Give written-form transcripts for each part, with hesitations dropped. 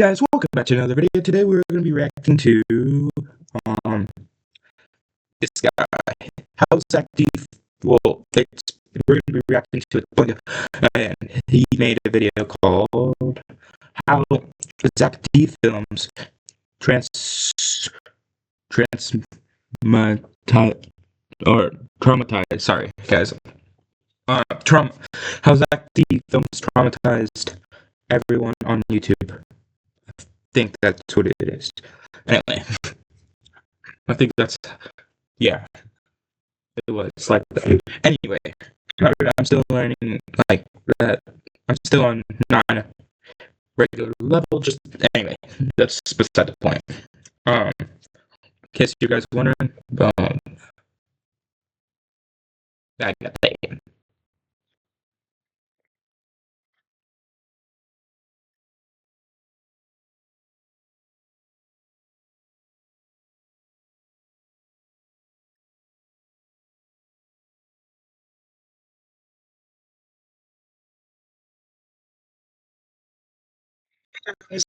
Guys, welcome back to another video. Today we're going to be reacting to this guy, how Zack D. We're going to be reacting to it, and he made a video called "How Zack D Films Traumatized." Sorry, guys. How Zack D Films traumatized everyone on YouTube. Think that's what it is. Anyway, I think that's, yeah, it was like that. Anyway, I'm still learning like that. I'm still on not a regular level. Just anyway, that's beside the point. In case you guys are wondering, I got taken.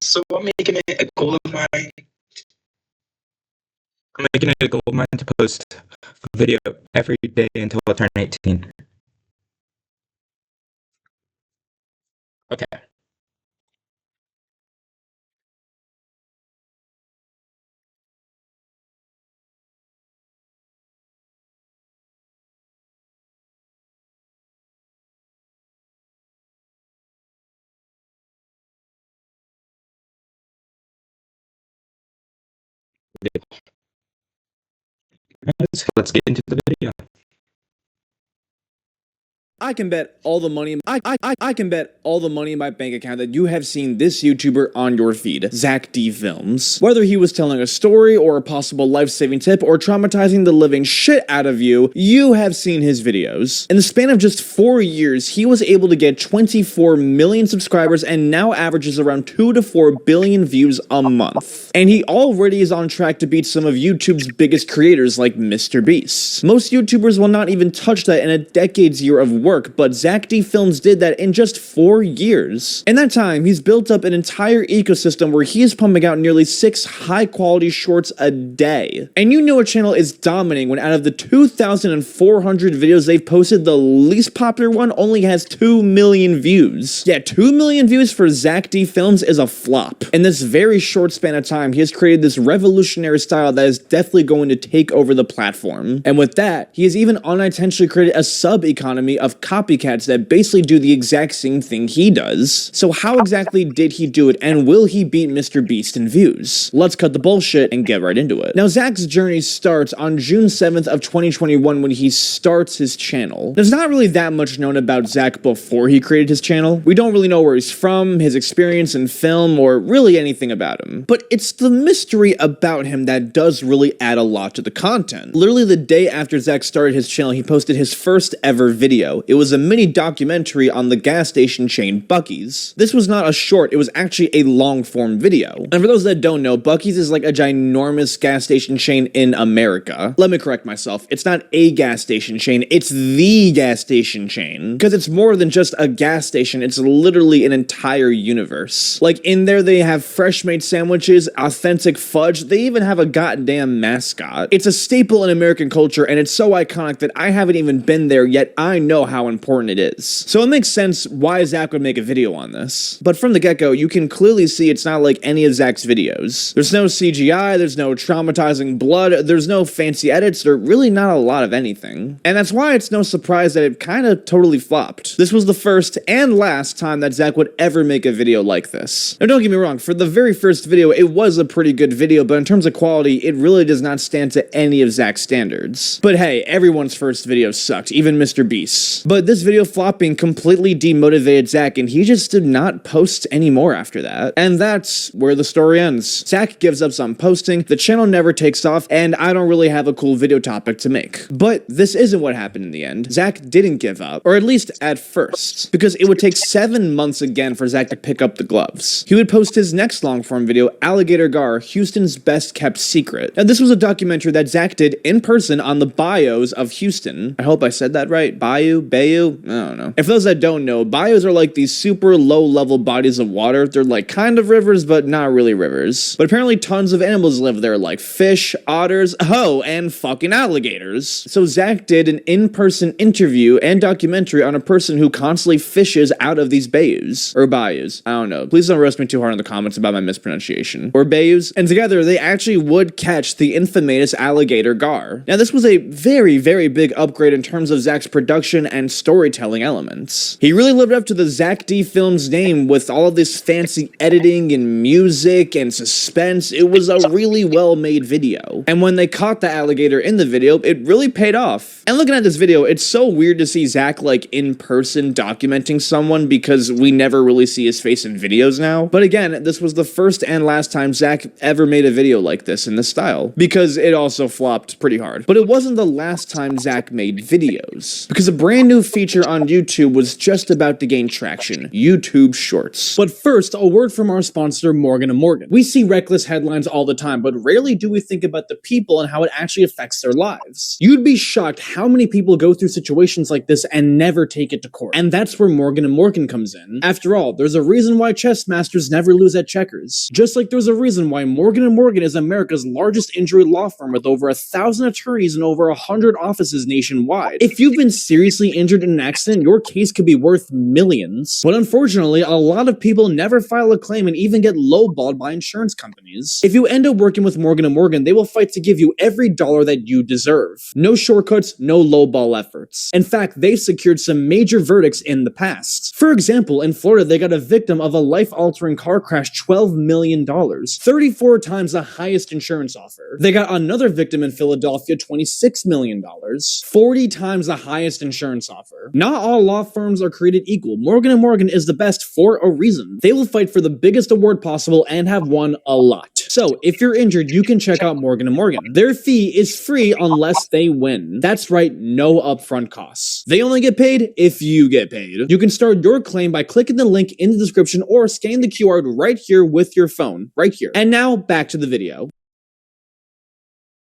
So I'm making it a goal of mine. I'm making it a goal of mine to post a video every day until I turn 18. Okay. Let's get into the video. I can bet all the money I can bet all the money in my bank account that you have seen this YouTuber on your feed, Zack D Films. Whether he was telling a story or a possible life-saving tip or traumatizing the living shit out of you, you have seen his videos. In the span of just 4 years, he was able to get 24 million subscribers and now averages around 2 to 4 billion views a month. And he already is on track to beat some of YouTube's biggest creators like Mr. Beast. Most YouTubers will not even touch that in a decade's year of work, but Zack D Films did that in just 4 years. In that time, he's built up an entire ecosystem where he is pumping out nearly 6 high-quality shorts a day. And you know a channel is dominating when out of the 2,400 videos they've posted, the least popular one only has 2 million views. Yeah, 2 million views for Zack D Films is a flop. In this very short span of time, he has created this revolutionary style that is definitely going to take over the platform. And with that, he has even unintentionally created a sub-economy of copycats that basically do the exact same thing he does. So how exactly did he do it, and will he beat Mr. Beast in views? Let's cut the bullshit and get right into it. Now, Zack's journey starts on June 7th of 2021 when he starts his channel. There's not really that much known about Zack before he created his channel. We don't really know where he's from, his experience in film, or really anything about him. But it's the mystery about him that does really add a lot to the content. Literally the day after Zack started his channel, he posted his first ever video. It was a mini documentary on the gas station chain Buc-ee's. This was not a short, it was actually a long form video. And for those that don't know, Buc-ee's is like a ginormous gas station chain in America. Let me correct myself, it's not a gas station chain, it's the gas station chain. Because it's more than just a gas station, it's literally an entire universe. Like in there they have fresh made sandwiches, authentic fudge, they even have a goddamn mascot. It's a staple in American culture and it's so iconic that I haven't even been there yet I know how important it is. So it makes sense why Zack would make a video on this. But from the get-go, you can clearly see it's not like any of Zack's videos. There's no CGI, there's no traumatizing blood, there's no fancy edits, there's really not a lot of anything. And that's why it's no surprise that it kinda totally flopped. This was the first and last time that Zack would ever make a video like this. Now don't get me wrong, for the very first video, it was a pretty good video, but in terms of quality, it really does not stand to any of Zack's standards. But hey, everyone's first video sucked, even Mr. Beast. But this video flopping completely demotivated Zack, and he just did not post anymore after that. And that's where the story ends. Zack gives up on posting, the channel never takes off, and I don't really have a cool video topic to make. But this isn't what happened in the end. Zack didn't give up, or at least at first, because it would take 7 months again for Zack to pick up the gloves. He would post his next long-form video, Alligator Gar, Houston's Best Kept Secret. And this was a documentary that Zack did in person on the bayous of Houston. I hope I said that right. Bayou? bayou? I don't know. And for those that don't know, bayous are like these super low-level bodies of water. They're like kind of rivers, but not really rivers. But apparently tons of animals live there, like fish, otters, and fucking alligators. So Zack did an in-person interview and documentary on a person who constantly fishes out of these bayous. Or bayous. I don't know. Please don't roast me too hard in the comments about my mispronunciation. Or bayous. And together, they actually would catch the infamous alligator gar. Now, this was a very, very big upgrade in terms of Zack's production and storytelling elements. He really lived up to the Zack D Films name with all of this fancy editing and music and suspense. It was a really well-made video. And when they caught the alligator in the video, it really paid off. And looking at this video, it's so weird to see Zack like in person documenting someone because we never really see his face in videos now. But again, this was the first and last time Zack ever made a video like this in this style, because it also flopped pretty hard. But it wasn't the last time Zack made videos, because a brand new feature on YouTube was just about to gain traction: YouTube Shorts. But first, a word from our sponsor, Morgan & Morgan. We see reckless headlines all the time, but rarely do we think about the people and how it actually affects their lives. You'd be shocked how many people go through situations like this and never take it to court. And that's where Morgan & Morgan comes in. After all, there's a reason why chess masters never lose at checkers. Just like there's a reason why Morgan & Morgan is America's largest injury law firm with over 1,000 attorneys and over 100 offices nationwide. If you've been seriously injured in an accident, your case could be worth millions. But unfortunately, a lot of people never file a claim and even get lowballed by insurance companies. If you end up working with Morgan & Morgan, they will fight to give you every dollar that you deserve. No shortcuts, no lowball efforts. In fact, they've secured some major verdicts in the past. For example, in Florida, they got a victim of a life-altering car crash $12 million, 34 times the highest insurance offer. They got another victim in Philadelphia, $26 million, 40 times the highest insurance offer. Not all law firms are created equal. Morgan & Morgan is the best for a reason. They will fight for the biggest award possible and have won a lot. So, if you're injured, you can check out Morgan & Morgan. Their fee is free unless they win. That's right, no upfront costs. They only get paid if you get paid. You can start your claim by clicking the link in the description or scan the QR code right here with your phone, right here. And now, back to the video.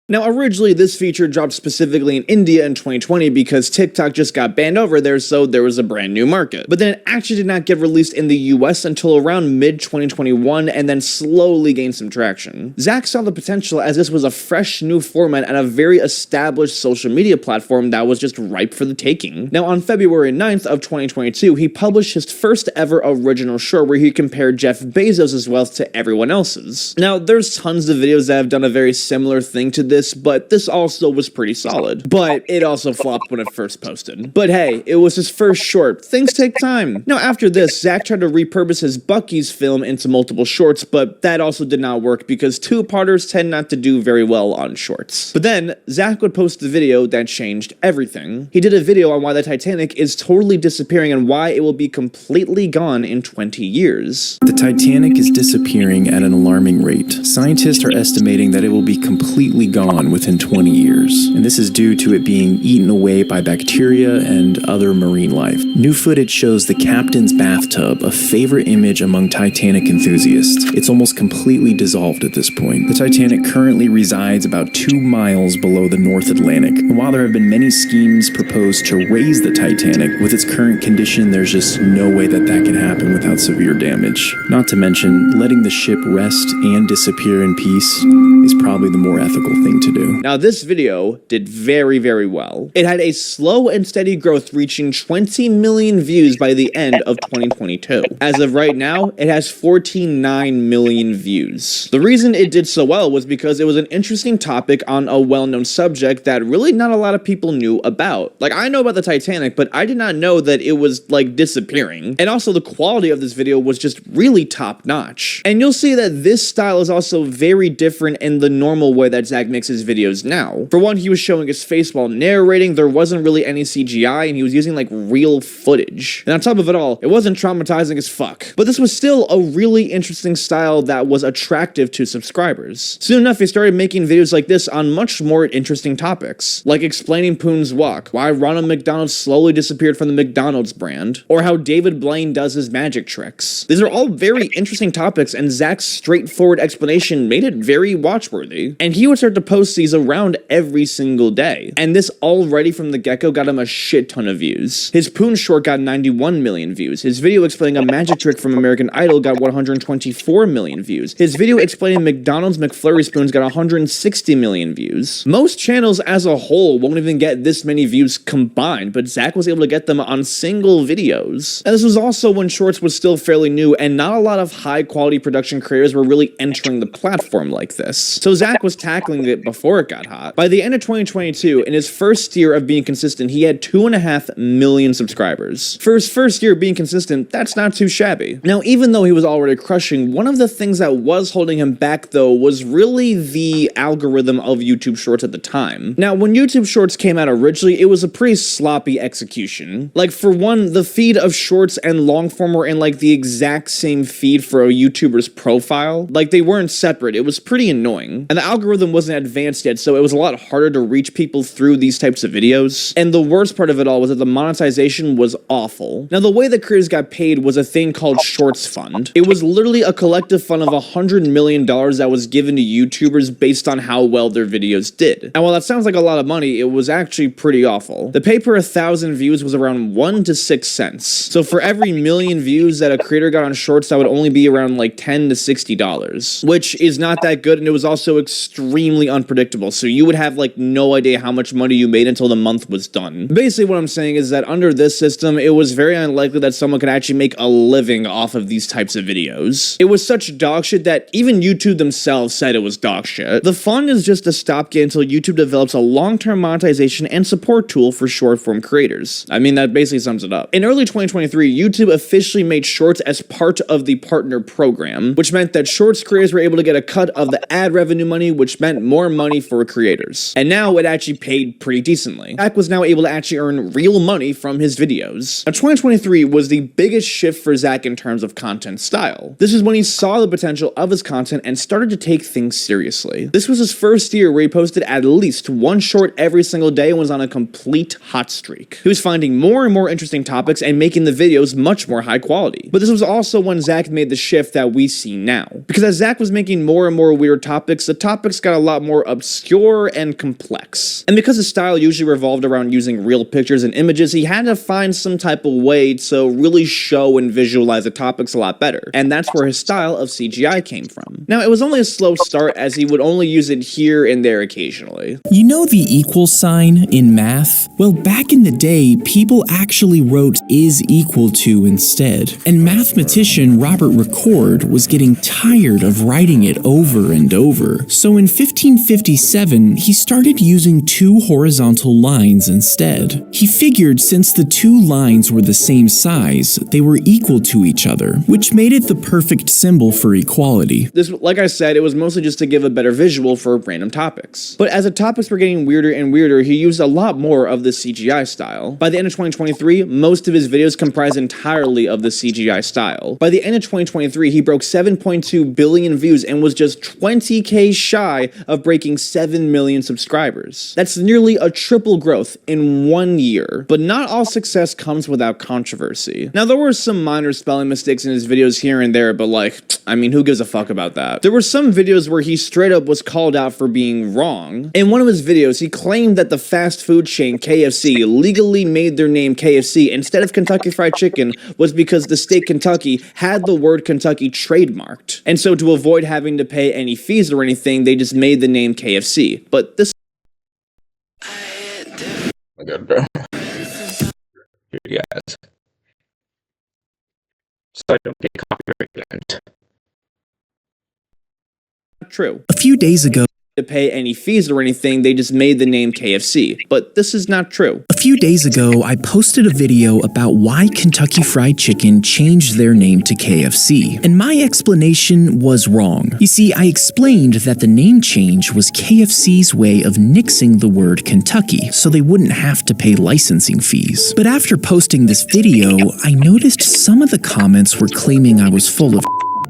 Now, originally, this feature dropped specifically in India in 2020 because TikTok just got banned over there, so there was a brand new market. But then it actually did not get released in the US until around mid-2021 and then slowly gained some traction. Zack saw the potential as this was a fresh new format and a very established social media platform that was just ripe for the taking. Now, on February 9th of 2022, he published his first ever original short where he compared Jeff Bezos' wealth to everyone else's. Now, there's tons of videos that have done a very similar thing to this, but this also was pretty solid. But it also flopped when it first posted. But hey, it was his first short. Things take time. Now after this, Zack tried to repurpose his Bucky's film into multiple shorts, but that also did not work because two-parters tend not to do very well on shorts. But then, Zack would post the video that changed everything. He did a video on why the Titanic is totally disappearing and why it will be completely gone in 20 years. The Titanic is disappearing at an alarming rate. Scientists are estimating that it will be completely gone within 20 years, and this is due to it being eaten away by bacteria and other marine life. New footage shows the captain's bathtub, a favorite image among Titanic enthusiasts. It's almost completely dissolved at this point. The Titanic currently resides about 2 miles below the North Atlantic, and while there have been many schemes proposed to raise the Titanic, with its current condition, there's just no way that that can happen without severe damage. Not to mention, letting the ship rest and disappear in peace is probably the more ethical thing to do. Now this video did very, very well. It had a slow and steady growth reaching 20 million views by the end of 2022. As of right now, it has 49 million views. The reason it did so well was because it was an interesting topic on a well-known subject that really not a lot of people knew about. Like, I know about the Titanic, but I did not know that it was, like, disappearing. And also the quality of this video was just really top-notch. And you'll see that this style is also very different in the normal way that Zack makes his videos now. For one, he was showing his face while narrating, there wasn't really any CGI, and he was using like real footage. And on top of it all, it wasn't traumatizing as fuck. But this was still a really interesting style that was attractive to subscribers. Soon enough, he started making videos like this on much more interesting topics, like explaining Poon's walk, why Ronald McDonald slowly disappeared from the McDonald's brand, or how David Blaine does his magic tricks. These are all very interesting topics, and Zack's straightforward explanation made it very watchworthy. And he would start to post posts these around every single day. And this already from the get-go got him a shit ton of views. His Poon short got 91 million views. His video explaining a magic trick from American Idol got 124 million views. His video explaining McDonald's McFlurry spoons got 160 million views. Most channels as a whole won't even get this many views combined, but Zack was able to get them on single videos. And this was also when Shorts was still fairly new and not a lot of high quality production creators were really entering the platform like this. So Zack was tackling it before it got hot. By the end of 2022, in his first year of being consistent, he had 2.5 million subscribers. For his first year being consistent, that's not too shabby. Now, even though he was already crushing, one of the things that was holding him back though was really the algorithm of YouTube Shorts at the time. Now, when YouTube Shorts came out originally, it was a pretty sloppy execution. Like, for one, the feed of Shorts and long-form were in like the exact same feed for a YouTuber's profile. Like, they weren't separate. It was pretty annoying. And the algorithm wasn't advanced yet, so it was a lot harder to reach people through these types of videos. And the worst part of it all was that the monetization was awful. Now, the way that creators got paid was a thing called Shorts Fund. It was literally a collective fund of $100 million that was given to YouTubers based on how well their videos did. And while that sounds like a lot of money, it was actually pretty awful. The pay per 1,000 views was around 1 to 6 cents. So for every million views that a creator got on Shorts, that would only be around like $10 to $60, which is not that good, and it was also extremely unpredictable. So you would have like no idea how much money you made until the month was done. Basically what I'm saying is that under this system, it was very unlikely that someone could actually make a living off of these types of videos. It was such dog shit that even YouTube themselves said it was dog shit. The fund is just a stopgap until YouTube develops a long-term monetization and support tool for short-form creators. I mean, that basically sums it up. In early 2023, YouTube officially made Shorts as part of the partner program, which meant that Shorts creators were able to get a cut of the ad revenue money, which meant more money for creators. And now it actually paid pretty decently. Zack was now able to actually earn real money from his videos. Now, 2023 was the biggest shift for Zack in terms of content style. This is when he saw the potential of his content and started to take things seriously. This was his first year where he posted at least one short every single day and was on a complete hot streak. He was finding more and more interesting topics and making the videos much more high quality. But this was also when Zack made the shift that we see now. Because as Zack was making more and more weird topics, the topics got a lot more obscure and complex. And because his style usually revolved around using real pictures and images, he had to find some type of way to really show and visualize the topics a lot better. And that's where his style of CGI came from. Now, it was only a slow start as he would only use it here and there occasionally. You know the equal sign in math? Well, back in the day, people actually wrote is equal to instead. And mathematician Robert Ricord was getting tired of writing it over and over. So in 1557, he started using two horizontal lines instead. He figured since the two lines were the same size, they were equal to each other, which made it the perfect symbol for equality. This, like I said, it was mostly just to give a better visual for random topics. But as the topics were getting weirder and weirder, he used a lot more of the CGI style. By the end of 2023, most of his videos comprised entirely of the CGI style. By the end of 2023, he broke 7.2 billion views and was just 20k shy of breaking 7 million subscribers. That's nearly a triple growth in 1 year. But not all success comes without controversy. Now, there were some minor spelling mistakes in his videos here and there, but like, I mean, who gives a fuck about that? There were some videos where he straight up was called out for being wrong. In one of his videos, he claimed that the fast food chain KFC legally made their name KFC instead of Kentucky Fried Chicken was because the state Kentucky had the word Kentucky trademarked. And so to avoid having to pay any fees or anything, they just made the name KFC. But this Yes. So I don't get copyrighted. true. A few days ago, To pay any fees or anything, they just made the name KFC. But this is not true. A few days ago, I posted a video about why Kentucky Fried Chicken changed their name to KFC, and my explanation was wrong. You see, I explained that the name change was KFC's way of nixing the word Kentucky, so they wouldn't have to pay licensing fees. But after posting this video, I noticed some of the comments were claiming I was full of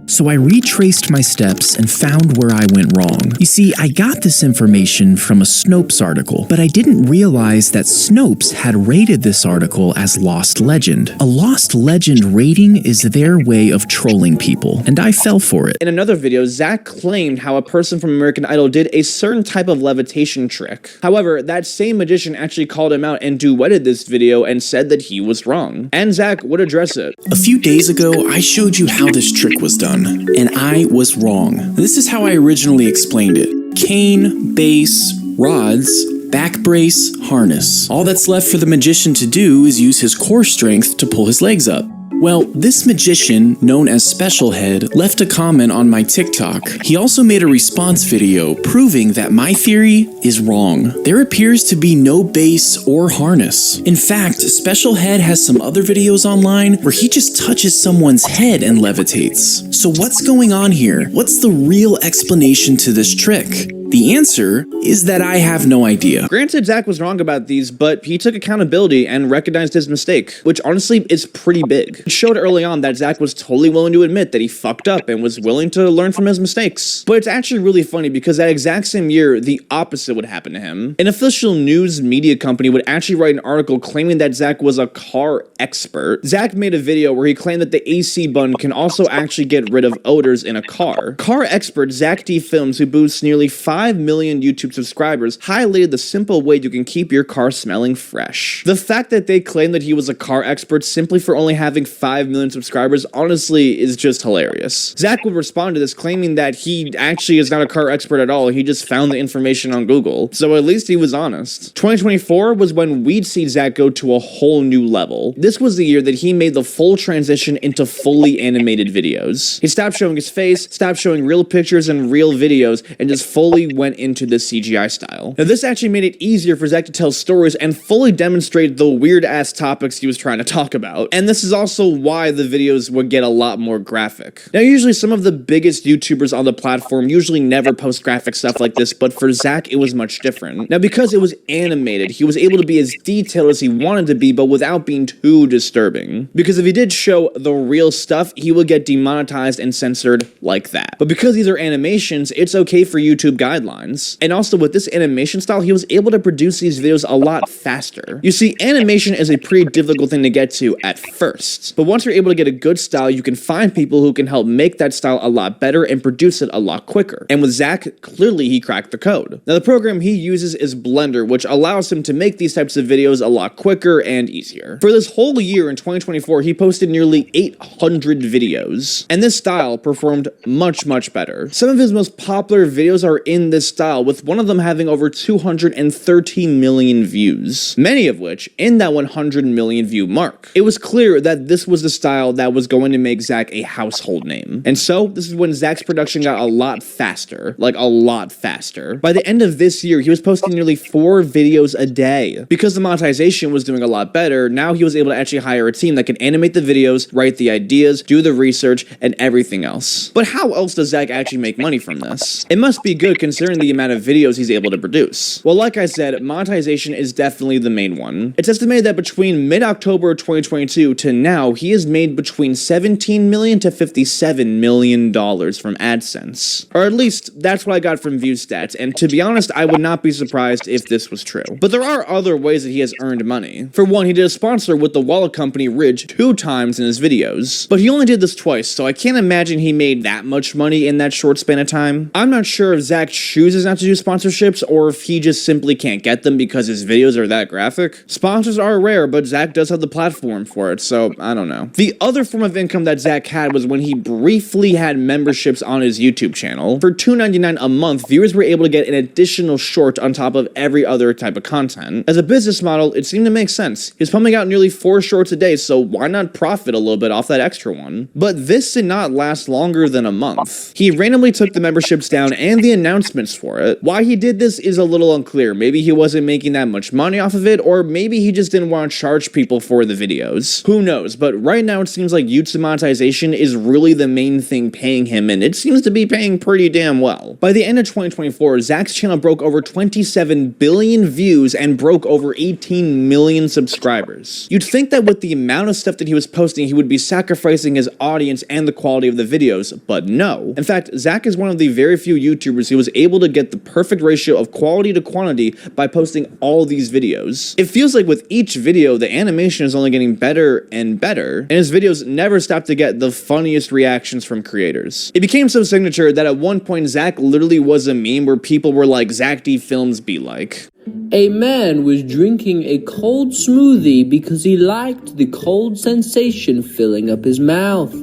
So I retraced my steps and found where I went wrong. You see, I got this information from a Snopes article, but I didn't realize that Snopes had rated this article as Lost Legend. A Lost Legend rating is their way of trolling people, and I fell for it. In another video, Zack claimed how a person from American Idol did a certain type of levitation trick. However, that same magician actually called him out and duetted this video and said that he was wrong. And Zack would address it. A few days ago, I showed you how this trick was done, and I was wrong. This is how I originally explained it. Cane, base, rods, back brace, harness. All that's left for the magician to do is use his core strength to pull his legs up. Well, this magician, known as Special Head, left a comment on my TikTok. He also made a response video proving that my theory is wrong. There appears to be no base or harness. In fact, Special Head has some other videos online where he just touches someone's head and levitates. So what's going on here? What's the real explanation to this trick? The answer is that I have no idea. Granted, Zack was wrong about these, but he took accountability and recognized his mistake, which honestly is pretty big. It showed early on that Zack was totally willing to admit that he fucked up and was willing to learn from his mistakes. But it's actually really funny because that exact same year, the opposite would happen to him. An official news media company would actually write an article claiming that Zack was a car expert. Zack made a video where he claimed that the AC button can also actually get rid of odors in a car. Car expert Zack D Films, who boasts nearly 5 million YouTube subscribers, highlighted the simple way you can keep your car smelling fresh. The fact that they claimed that he was a car expert simply for only having 5 million subscribers honestly is just hilarious. Zack would respond to this claiming that he actually is not a car expert at all, he just found the information on Google. So at least he was honest. 2024 was when we'd see Zack go to a whole new level. This was the year that he made the full transition into fully animated videos. He stopped showing his face, stopped showing real pictures and real videos, and just fully went into the CGI style. Now this actually made it easier for Zack to tell stories and fully demonstrate the weird ass topics he was trying to talk about. And this is also why the videos would get a lot more graphic. Now usually some of the biggest YouTubers on the platform usually never post graphic stuff like this, but for Zack it was much different. Now because it was animated, he was able to be as detailed as he wanted to be, but without being too disturbing. Because if he did show the real stuff, he would get demonetized and censored like that. But because these are animations, it's okay for YouTube guidelines. And also with this animation style, he was able to produce these videos a lot faster. You see, animation is a pretty difficult thing to get to at first, but once you're able to get a good style, you can find people who can help make that style a lot better and produce it a lot quicker. And with Zack, clearly he cracked the code. Now the program he uses is Blender, which allows him to make these types of videos a lot quicker and easier. For this whole year in 2024, he posted nearly 800 videos, and this style performed much better. Some of his most popular videos are in this style, with one of them having over 230 million views, many of which in that 100 million view mark. It was clear that this was the style that was going to make Zack a household name. And so this is when Zack's production got a lot faster, like a lot faster. By the end of this year, he was posting nearly 4 videos a day. Because the monetization was doing a lot better, now he was able to actually hire a team that can animate the videos, write the ideas, do the research, and everything else. But how else does Zack actually make money from this? It must be good considering the amount of videos he's able to produce. Well, like I said, monetization is definitely the main one. It's estimated that between mid-October 2022 to now, he has made between $17 million to $57 million from AdSense. Or at least, that's what I got from view stats, and to be honest, I would not be surprised if this was true. But there are other ways that he has earned money. For one, he did a sponsor with the wallet company Ridge 2 times in his videos, but he only did this twice, so I can't imagine he made that much money in that short span of time. I'm not sure if Zack chooses not to do sponsorships or if he just simply can't get them because his videos are that graphic. Sponsors are rare, but Zack does have the platform for it, so I don't know. The other form of income that Zack had was when he briefly had memberships on his YouTube channel. For $2.99 a month, viewers were able to get an additional short on top of every other type of content. As a business model, it seemed to make sense. He's pumping out nearly 4 shorts a day, so why not profit a little bit off that extra one? But this did not last longer than a month. He randomly took the memberships down and the announcement endorsements for it. Why he did this is a little unclear. Maybe he wasn't making that much money off of it, or maybe he just didn't want to charge people for the videos. Who knows, but right now it seems like YouTube monetization is really the main thing paying him, and it seems to be paying pretty damn well. By the end of 2024, Zack's channel broke over 27 billion views and broke over 18 million subscribers. You'd think that with the amount of stuff that he was posting, he would be sacrificing his audience and the quality of the videos, but no. In fact, Zack is one of the very few YouTubers who was able to get the perfect ratio of quality to quantity by posting all these videos. It feels like with each video, the animation is only getting better and better, and his videos never stop to get the funniest reactions from creators. It became so signature that at one point, Zack literally was a meme where people were like, Zack D films be like. A man was drinking a cold smoothie because he liked the cold sensation filling up his mouth,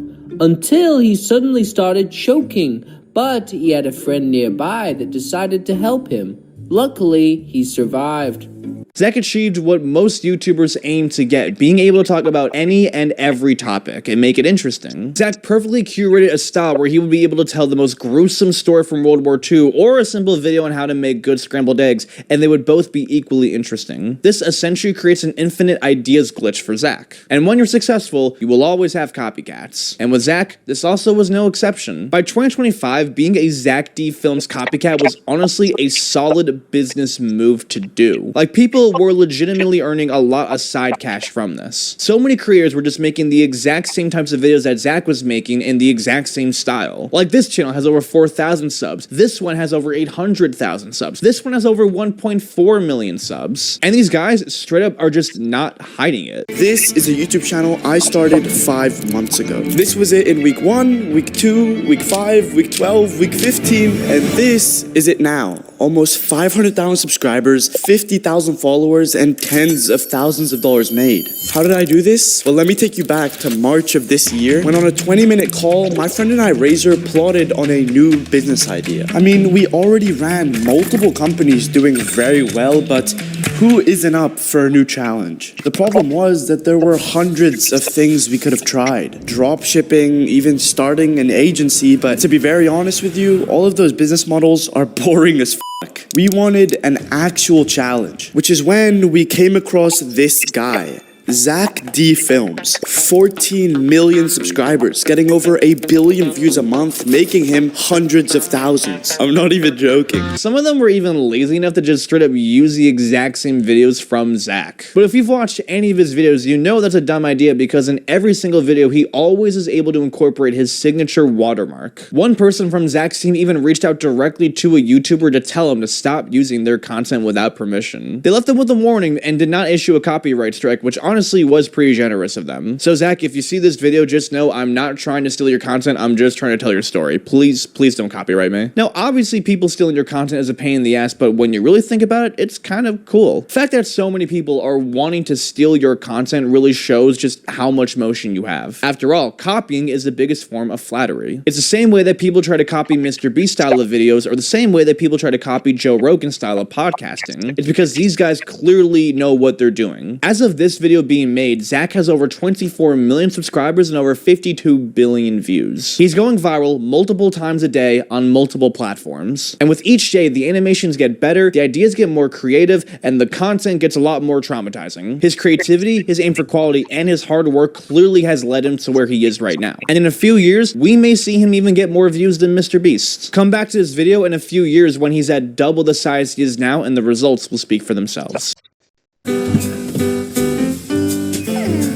until he suddenly started choking, but he had a friend nearby that decided to help him. Luckily, he survived. Zack achieved what most YouTubers aim to get, being able to talk about any and every topic and make it interesting. Zack perfectly curated a style where he would be able to tell the most gruesome story from World War II or a simple video on how to make good scrambled eggs, and they would both be equally interesting. This essentially creates an infinite ideas glitch for Zack. And when you're successful, you will always have copycats. And with Zack, this also was no exception. By 2025, being a Zack D Films copycat was honestly a solid business move to do. Like, people were legitimately earning a lot of side cash from this. So many creators were just making the exact same types of videos that Zack was making in the exact same style. Like, this channel has over 4,000 subs. This one has over 800,000 subs. This one has over 1.4 million subs. And these guys straight up are just not hiding it. This is a YouTube channel I started 5 months ago. This was it in week 1, week 2, week 5, week 12, week 15, and this is it now. Almost 500,000 subscribers, 50,000 followers, and tens of thousands of dollars made. How did I do this? Well, let me take you back to March of this year, when on a 20-minute call, my friend and I, Razor, plotted on a new business idea. I mean, we already ran multiple companies doing very well, but who isn't up for a new challenge? The problem was that there were hundreds of things we could have tried. Drop shipping, even starting an agency, but to be very honest with you, all of those business models are boring as fuck. We wanted an actual challenge, which is when we came across this guy. Zack D Films, 14 million subscribers, getting over 1 billion views a month, making him hundreds of thousands. I'm not even joking. Some of them were even lazy enough to just straight up use the exact same videos from Zack. But if you've watched any of his videos, you know that's a dumb idea, because in every single video, he always is able to incorporate his signature watermark. One person from Zack's team even reached out directly to a YouTuber to tell him to stop using their content without permission. They left them with a warning and did not issue a copyright strike, which honestly was pretty generous of them. So Zack, if you see this video, just know I'm not trying to steal your content, I'm just trying to tell your story. Please don't copyright me. Now, obviously people stealing your content is a pain in the ass, but when you really think about it, it's kind of cool. The fact that so many people are wanting to steal your content really shows just how much motion you have. After all, copying is the biggest form of flattery. It's the same way that people try to copy Mr. Beast style of videos, or the same way that people try to copy Joe Rogan style of podcasting. It's because these guys clearly know what they're doing. As of this video being made, Zack has over 24 million subscribers and over 52 billion views. He's going viral multiple times a day on multiple platforms. And with each day, the animations get better, the ideas get more creative, and the content gets a lot more traumatizing. His creativity, his aim for quality, and his hard work clearly has led him to where he is right now. And in a few years, we may see him even get more views than Mr. Beast. Come back to this video in a few years when he's at double the size he is now, and the results will speak for themselves.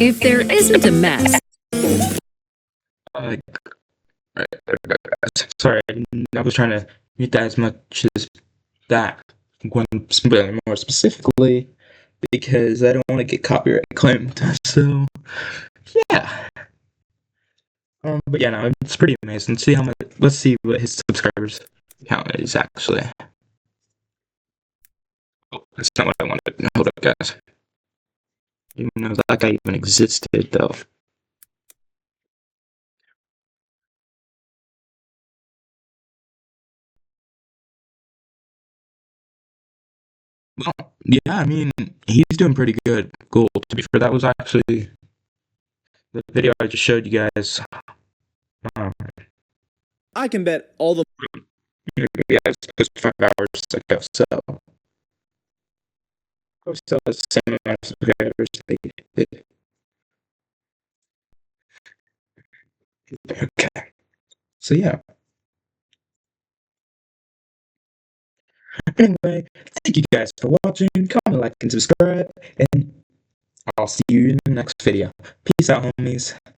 If there isn't a mess. Sorry, I was trying to mute that as much as that. More specifically, because I don't want to get copyright claimed. So, yeah. But yeah, no, it's pretty amazing. Let's see what his subscribers count is actually. Oh, that's not what I wanted. Hold up, guys. Even know that guy even existed, though. Well, yeah, I mean, he's doing pretty good. Cool. To be fair, that was actually the video I just showed you guys. I can bet all the Yeah, it's supposed to be 5 hours ago, so we still has the same amount of subscribers they did. Okay. So yeah. Anyway, thank you guys for watching. Comment, like, and subscribe, and I'll see you in the next video. Peace out, homies.